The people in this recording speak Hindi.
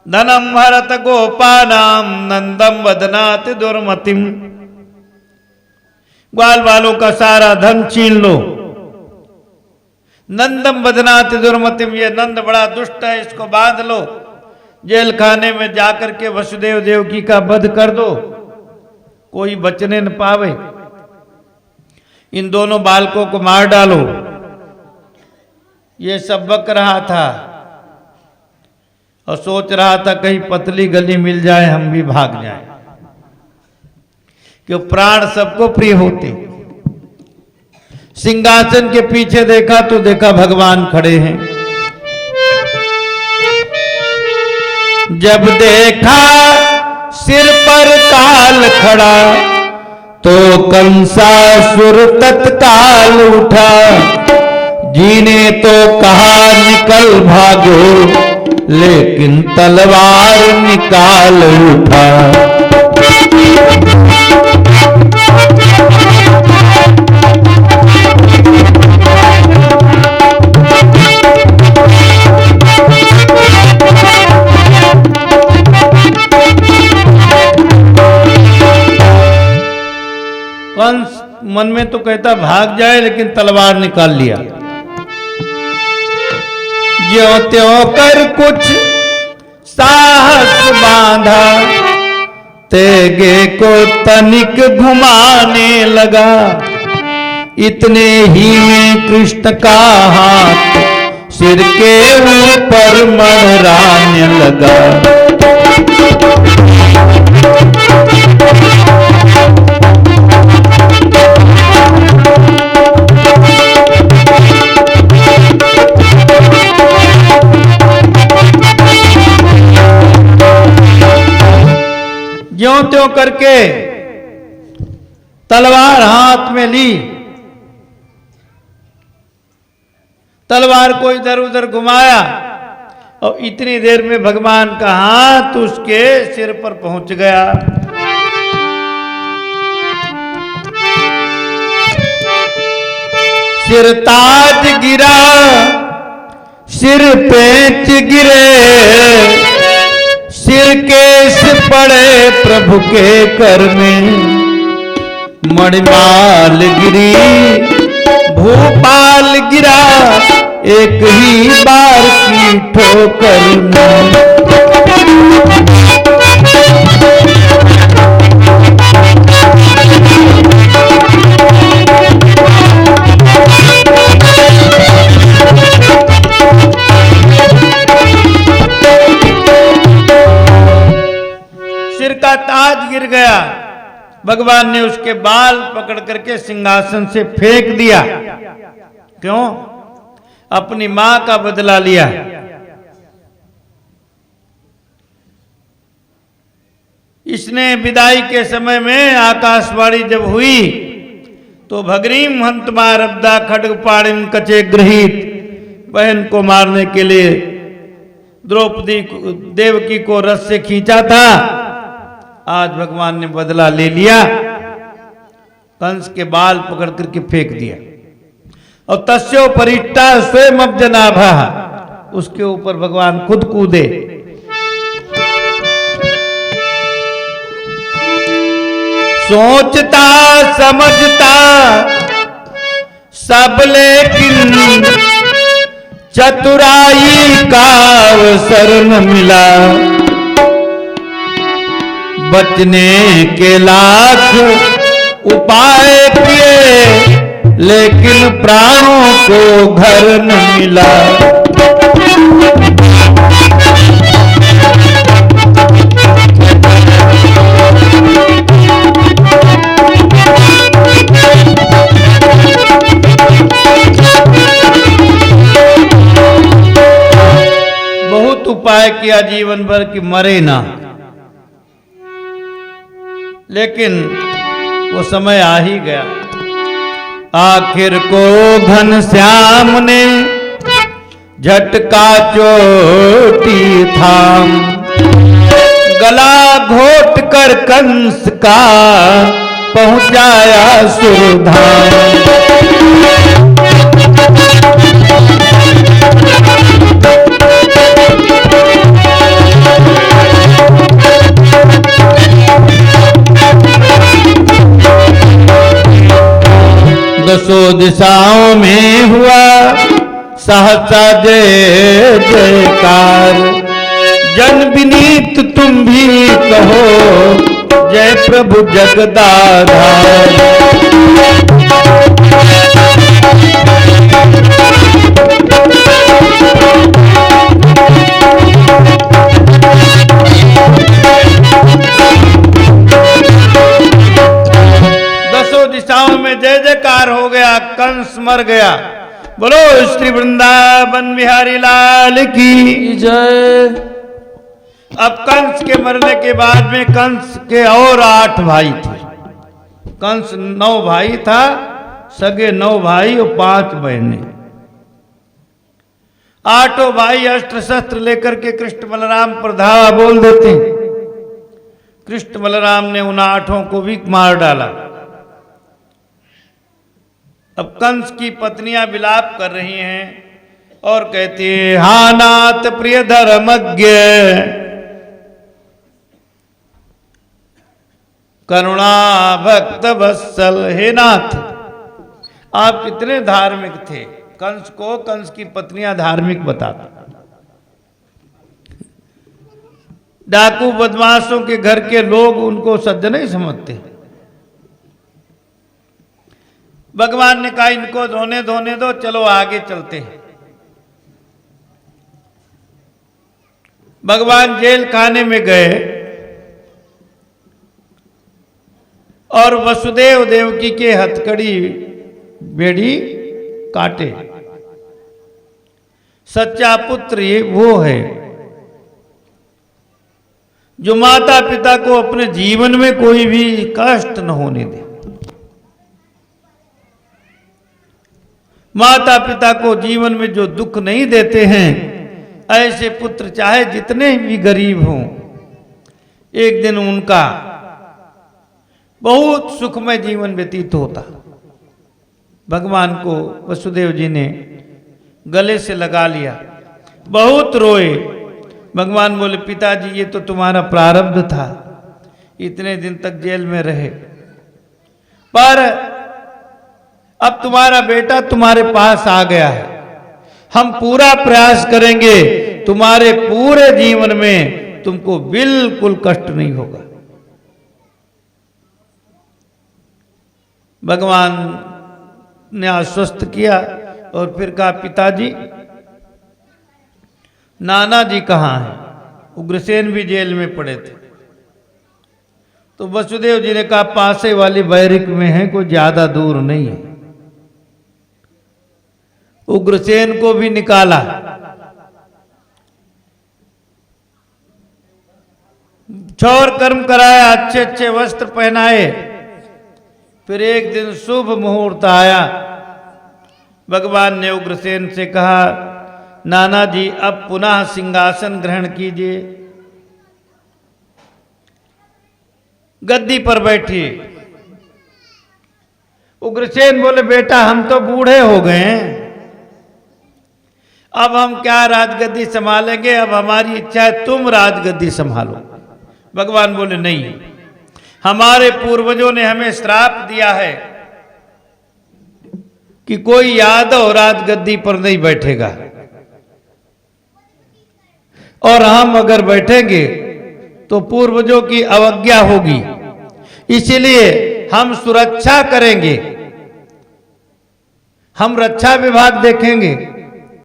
धनम हरत गोपानाम नंदम वदनाति दुर्मतिम। ग्वाल वालों का सारा धन छीन लो। नंदम वदनाति दुर्मतिम, ये नंद बड़ा दुष्ट है, इसको बांध लो। जेल खाने में जाकर के वसुदेव देवकी का वध कर दो, कोई बचने न पावे। इन दोनों बालकों को मार डालो। ये सब बक रहा था और सोच रहा था कहीं पतली गली मिल जाए, हम भी भाग जाएं, क्यों प्राण सबको प्रिय होते। सिंहासन के पीछे देखा तो देखा भगवान खड़े हैं। जब देखा सिर पर काल खड़ा तो कंसासुर तत्काल उठा। जीने तो कहा निकल भागो, लेकिन तलवार निकाल उठा। कंस मन में तो कहता भाग जाए, लेकिन तलवार निकाल लिया। ज्यों त्यों कर कुछ साहस बांधा, तेगे को तनिक घुमाने लगा। इतने ही में कृष्ण का हाथ सिर के ऊपर मंडराने लगा। ज्यों त्यों करके तलवार हाथ में ली। तलवार को इधर उधर घुमाया और इतनी देर में भगवान का हाथ उसके सिर पर पहुंच गया। सिर ताज गिरा, सिर पेंच गिरे, सिर केश पड़े प्रभु के कर में। मणिमाल गिरी, भूपाल गिरा, एक ही बार की ठोकर में। सिर का ताज गिर गया। भगवान ने उसके बाल पकड़ करके सिंहासन से फेंक दिया। क्यों? अपनी मां का बदला लिया। इसने विदाई के समय में आकाशवाणी जब हुई तो भगरीम हंत मारब्दा खड्ग पाणिन कचे गृहीत, बहन को मारने के लिए द्रौपदी देवकी को रथ से खींचा था। आज भगवान ने बदला ले लिया, कंस के बाल पकड़ करके फेंक दिया। और तस्यो परिष्टा स्वयं अब्जनाभा, उसके ऊपर भगवान खुद कूदे। सोचता समझता सब, लेकिन चतुराई का अवसर न मिला। बचने के लाख उपाय किए, लेकिन प्राणों को घर न मिला। बहुत उपाय किया जीवन भर कि मरे ना, लेकिन वो समय आ ही गया। आखिर को घनश्याम ने झटका चोटी थाम, गला घोट कर कंस का पहुंचाया सुरधाम। दिशाओं में हुआ सहसा जय जयकार। जन विनीत तुम भी कहो जय प्रभु जगदाधार। दसों दिशाओं में जय जयकार हो गया, कंस मर गया। बोलो श्री वृंदावन बिहारी लाल की जय। अब कंस के मरने के बाद में कंस के और 8 भाई थे। कंस 9 भाई था, सगे 9 भाई और 5 बहनें। 8 भाई अस्त्र शस्त्र लेकर के कृष्ण बलराम पर धावा बोल देते। कृष्ण बलराम ने उन 8 को भी मार डाला। अब कंस की पत्नियां विलाप कर रही हैं और कहती है, हा नाथ प्रिय धर्मज्ञ करुणा भक्त वत्सल। हे नाथ, आप कितने धार्मिक थे। कंस को कंस की पत्नियां धार्मिक बताता। डाकू बदमाशों के घर के लोग उनको सज्जन नहीं समझते। भगवान ने कहा इनको धोने दो, चलो आगे चलते हैं। भगवान जेल खाने में गए और वसुदेव देवकी के हथकड़ी बेड़ी काटे। सच्चा पुत्र ये वो है जो माता पिता को अपने जीवन में कोई भी कष्ट न होने दे। माता पिता को जीवन में जो दुख नहीं देते हैं, ऐसे पुत्र चाहे जितने भी गरीब हों, एक दिन उनका बहुत सुखमय जीवन व्यतीत होता। भगवान को वसुदेव जी ने गले से लगा लिया, बहुत रोए। भगवान बोले, पिताजी ये तो तुम्हारा प्रारब्ध था, इतने दिन तक जेल में रहे, पर अब तुम्हारा बेटा तुम्हारे पास आ गया है। हम पूरा प्रयास करेंगे तुम्हारे पूरे जीवन में तुमको बिल्कुल कष्ट नहीं होगा। भगवान ने आश्वस्त किया और फिर कहा, पिताजी नाना जी कहाँ हैं? उग्रसेन भी जेल में पड़े थे। तो वसुदेव जी ने कहा, पासे वाली बैरिक में है, कोई ज्यादा दूर नहीं है। उग्रसेन को भी निकाला। क्षौर कर्म कराया, अच्छे अच्छे वस्त्र पहनाए। फिर एक दिन शुभ मुहूर्त आया। भगवान ने उग्रसेन से कहा, नाना जी अब पुनः सिंहासन ग्रहण कीजिए, गद्दी पर बैठिए। उग्रसेन बोले, बेटा हम तो बूढ़े हो गए हैं, अब हम क्या राजगद्दी संभालेंगे, अब हमारी इच्छा है तुम राजगद्दी संभालो। भगवान बोले, नहीं, हमारे पूर्वजों ने हमें श्राप दिया है कि कोई यादव राजगद्दी पर नहीं बैठेगा, और हम अगर बैठेंगे तो पूर्वजों की अवज्ञा होगी, इसलिए हम सुरक्षा करेंगे, हम रक्षा विभाग देखेंगे।